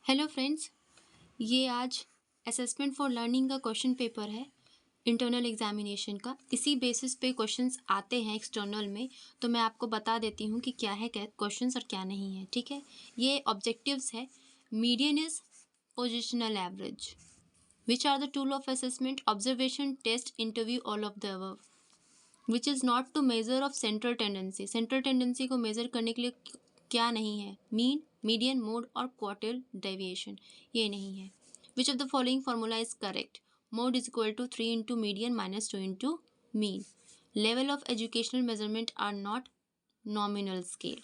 Hello friends, ये आज assessment for learning का क्वेश्चन पेपर है इंटरनल एग्जामिनेशन का। इसी बेसिस पे क्वेश्चंस आते हैं एक्सटर्नल में, तो मैं आपको बता देती हूँ कि क्या है क्वेश्चंस और क्या नहीं है। ठीक है, ये ऑब्जेक्टिव्स है। Median is positional average. Which are the tool of assessment? Observation, test, interview, all of the above. Which is not to measure of central tendency. Central tendency को मेजर करने के लिए क्या नहीं है? मीन, मीडियन, मोड और क्वार्टिल deviation, ये नहीं है। Which of the following formula is correct? Mode is equal to 3 into median minus 2 into mean. Level of educational measurement are not nominal scale.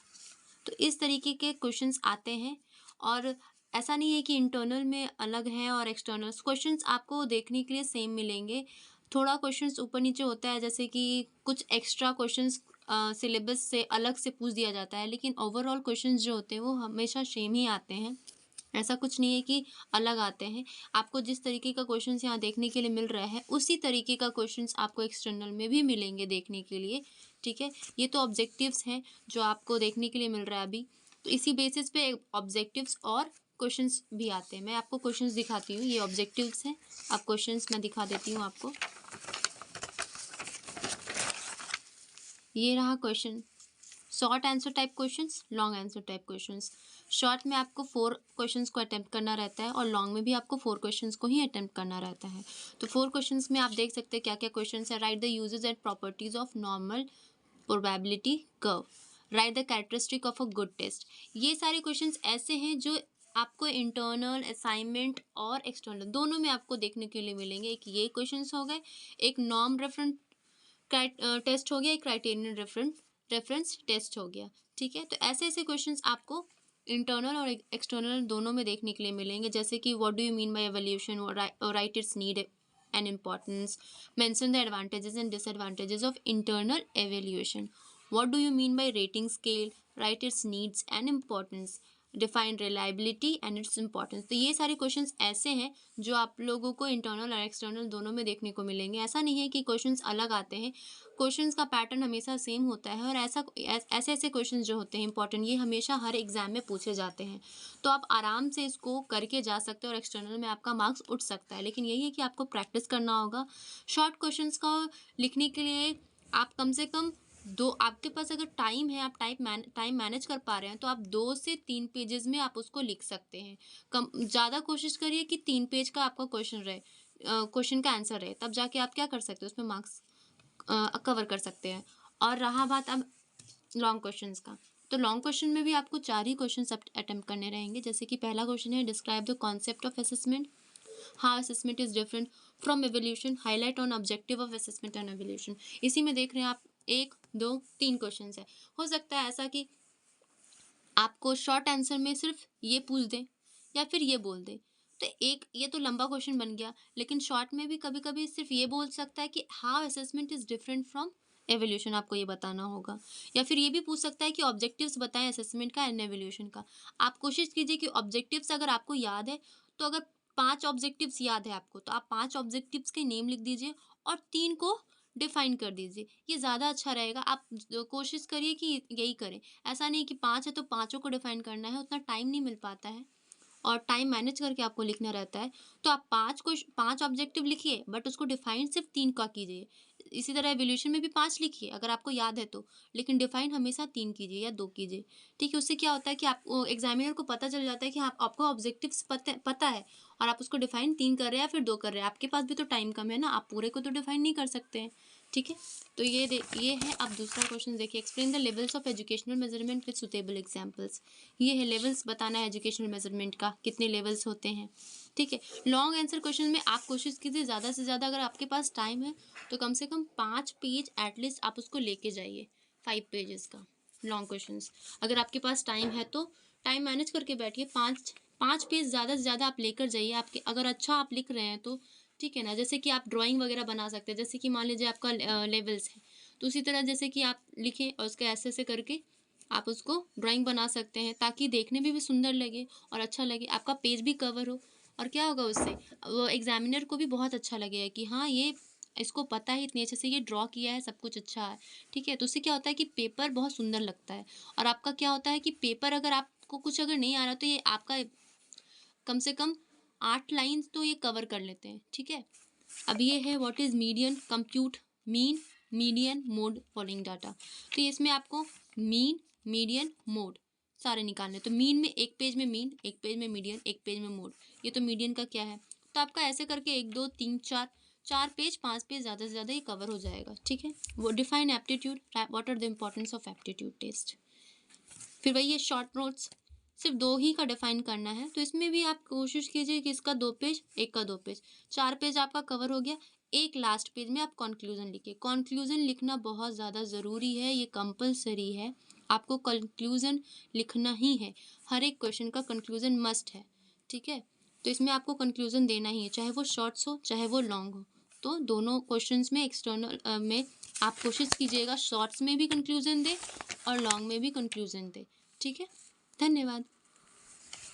तो इस तरीके के क्वेश्चंस आते हैं, और ऐसा नहीं है कि इंटरनल में अलग हैं और एक्सटर्नल। क्वेश्चंस आपको देखने के लिए सेम मिलेंगे। थोड़ा क्वेश्चंस ऊपर नीचे होता है, जैसे कि कुछ एक्स्ट्रा क्वेश्चंस सिलेबस से अलग से पूछ दिया जाता है, लेकिन ओवरऑल क्वेश्चंस जो होते हैं वो हमेशा सेम ही आते हैं। ऐसा कुछ नहीं है कि अलग आते हैं। आपको जिस तरीके का क्वेश्चंस यहाँ देखने के लिए मिल रहा है, उसी तरीके का क्वेश्चंस आपको एक्सटर्नल में भी मिलेंगे देखने के लिए। ठीक है, ये तो ऑब्जेक्टिव्स हैं जो आपको देखने के लिए मिल रहा है अभी। तो इसी बेसिस पे ऑब्जेक्टिव्स और क्वेश्चंस भी आते हैं। मैं आपको क्वेश्चंस दिखाती हूँ, ये ऑब्जेक्टिव्स हैं। अब क्वेश्चंस मैं दिखा देती हूँ आपको। ये रहा question. Short answer type questions, long answer type questions. Short में आपको 4 क्वेश्चंस को अटेम्प्ट करना रहता है और लॉन्ग में भी आपको 4 क्वेश्चंस को ही अटेम्प्ट करना रहता है। तो 4 क्वेश्चंस में आप देख सकते हैं क्या क्या क्वेश्चंस है। Write the uses and properties of normal probability curve. Write the characteristic of a good test. ये सारे क्वेश्चंस ऐसे हैं जो आपको इंटरनल, असाइनमेंट और एक्सटर्नल दोनों में आपको देखने के लिए मिलेंगे। एक ये क्वेश्चंस हो गए, एक नॉर्म रेफरेंस टेस्ट हो गया, एक क्राइटेरियन रेफरेंस टेस्ट हो गया। ठीक है, तो ऐसे ऐसे क्वेश्चंस आपको इंटरनल और एक्सटर्नल दोनों में देखने के लिए मिलेंगे। जैसे कि what do you mean by evolution, right it's need and importance, mention the advantages and disadvantages of internal evaluation, what do you mean buy rating scale, right it's needs and importance, define reliability and its importance. तो ये सारे questions ऐसे हैं जो आप लोगों को internal और एक्सटर्नल दोनों में देखने को मिलेंगे। ऐसा नहीं है कि क्वेश्चंस अलग आते हैं, क्वेश्चंस का पैटर्न हमेशा सेम होता है। और ऐसे ऐसे क्वेश्चंस जो होते हैं इंपॉर्टेंट, ये हमेशा हर एग्जाम में पूछे जाते हैं। तो आप आराम से इसको करके जा सकते हैं और एक्सटर्नल में आपका मार्क्स उठ सकता है। लेकिन यही है कि आपको प्रैक्टिस करना होगा। शॉर्ट क्वेश्चंस का लिखने के लिए आप कम से कम आपके पास अगर टाइम है, आप टाइम मैनेज कर पा रहे हैं, तो आप 2 से 3 पेजेस में आप उसको लिख सकते हैं। कम ज़्यादा कोशिश करिए कि 3 पेज का आपका क्वेश्चन रहे, क्वेश्चन का आंसर रहे, तब जाके आप क्या कर सकते हैं, उसमें मार्क्स कवर कर सकते हैं। और रहा बात अब लॉन्ग क्वेश्चंस का, तो लॉन्ग क्वेश्चन में भी आपको 4 ही क्वेश्चन अटेम्प्ट करने रहेंगे। जैसे कि पहला क्वेश्चन है, describe the concept of assessment, how assessment is different from evolution, highlight on objective of assessment and evolution. इसी में देख रहे हैं आप 1, 2, 3 क्वेश्चन है। हो सकता है ऐसा कि आपको शॉर्ट आंसर में सिर्फ ये पूछ दें या फिर ये बोल दें, तो एक ये तो लंबा क्वेश्चन बन गया। लेकिन शॉर्ट में भी कभी कभी सिर्फ ये बोल सकता है कि how assessment is different from evolution, आपको ये बताना होगा। या फिर ये भी पूछ सकता है कि ऑब्जेक्टिव्स बताएं असेसमेंट का एंड एवोल्यूशन का। आप कोशिश कीजिए कि ऑब्जेक्टिव्स अगर आपको याद है, तो अगर 5 ऑब्जेक्टिव्स याद है आपको, तो आप 5 ऑब्जेक्टिव्स के नेम लिख दीजिए और 3 को डिफाइन कर दीजिए। ये ज़्यादा अच्छा रहेगा। आप कोशिश करिए कि यही करें। ऐसा नहीं कि 5 है तो पाँचों को डिफाइन करना है, उतना टाइम नहीं मिल पाता है और टाइम मैनेज करके आपको लिखना रहता है। तो आप 5 ऑब्जेक्टिव लिखिए, बट उसको डिफाइन सिर्फ 3 का कीजिए। इसी तरह एवोल्यूशन में भी 5 लिखिए अगर आपको याद है तो, लेकिन डिफाइन हमेशा 3 कीजिए या 2 कीजिए। ठीक है, उससे क्या होता है कि आपको एग्जामिनर को पता चल जाता है कि आपको ऑब्जेक्टिव्स पता है और आप उसको डिफाइन 3 कर रहे हैं या फिर 2 कर रहे हैं। आपके पास भी तो टाइम कम है ना, आप पूरे को तो डिफाइन नहीं कर सकते हैं। ठीक है, तो ये है। अब दूसरा क्वेश्चन देखिए, explain the levels of educational measurement with suitable examples. ये है लेवल्स बताना है एजुकेशनल मेजरमेंट का, कितने लेवल्स होते हैं। ठीक है, लॉन्ग आंसर क्वेश्चन में आप कोशिश कीजिए ज़्यादा से ज़्यादा, अगर आपके पास टाइम है तो कम से कम 5 पेज एटलीस्ट आप उसको लेके जाइए, 5 पेजेस का लॉन्ग क्वेश्चंस। अगर आपके पास टाइम है तो टाइम मैनेज करके बैठिए, 5 पेज ज़्यादा से ज़्यादा आप लेकर जाइए। आपके अगर अच्छा आप लिख रहे हैं तो ठीक है ना। जैसे कि आप ड्राइंग वगैरह बना सकते हैं, जैसे कि मान लीजिए आपका लेवल्स है, तो उसी तरह जैसे कि आप लिखें और उसके ऐसे ऐसे करके आप उसको ड्राइंग बना सकते हैं, ताकि देखने में भी सुंदर लगे और अच्छा लगे, आपका पेज भी कवर हो। और क्या होगा उससे, वो एग्जामिनर को भी बहुत अच्छा लगेगा कि हाँ, ये इसको पता है, इतनी अच्छे से ये ड्रॉ किया है, सब कुछ अच्छा है। ठीक है, तो उससे क्या होता है कि पेपर बहुत सुंदर लगता है। और आपका क्या होता है कि पेपर अगर आपको कुछ अगर नहीं आ रहा तो ये आपका कम से कम 8 लाइन्स तो ये कवर कर लेते हैं, ठीक है। अब ये है what is median, compute mean, median, mode following data. तो इसमें आपको मीन, मीडियन, मोड सारे निकालने। तो मीन में एक पेज में मीन, एक पेज में मीडियन, एक पेज में मोड। ये तो मीडियन का क्या है, तो आपका ऐसे करके 1 2 3 4 पेज 5 पेज ज़्यादा से ज़्यादा ये कवर हो जाएगा, ठीक है। वो define aptitude, what are the importance of aptitude test. फिर वही है शॉर्ट नोट्स, सिर्फ 2 ही का डिफाइन करना है। तो इसमें भी आप कोशिश कीजिए कि इसका 2 पेज, एक का 2 पेज, 4 पेज आपका कवर हो गया। एक लास्ट पेज में आप कंक्लूजन लिखिए। कंक्लूजन लिखना बहुत ज़्यादा ज़रूरी है, ये कंपलसरी है, आपको कंक्लूजन लिखना ही है। हर एक क्वेश्चन का कंक्लूजन मस्ट है, ठीक है। तो इसमें आपको कंक्लूजन देना ही है, चाहे वो शॉर्ट्स हो चाहे वो लॉन्ग हो। तो दोनों क्वेश्चंस में एक्सटर्नल में आप कोशिश कीजिएगा शॉर्ट्स में भी कंक्लूजन दे और लॉन्ग में भी कंक्लूजन दे, ठीक है। धन्यवाद।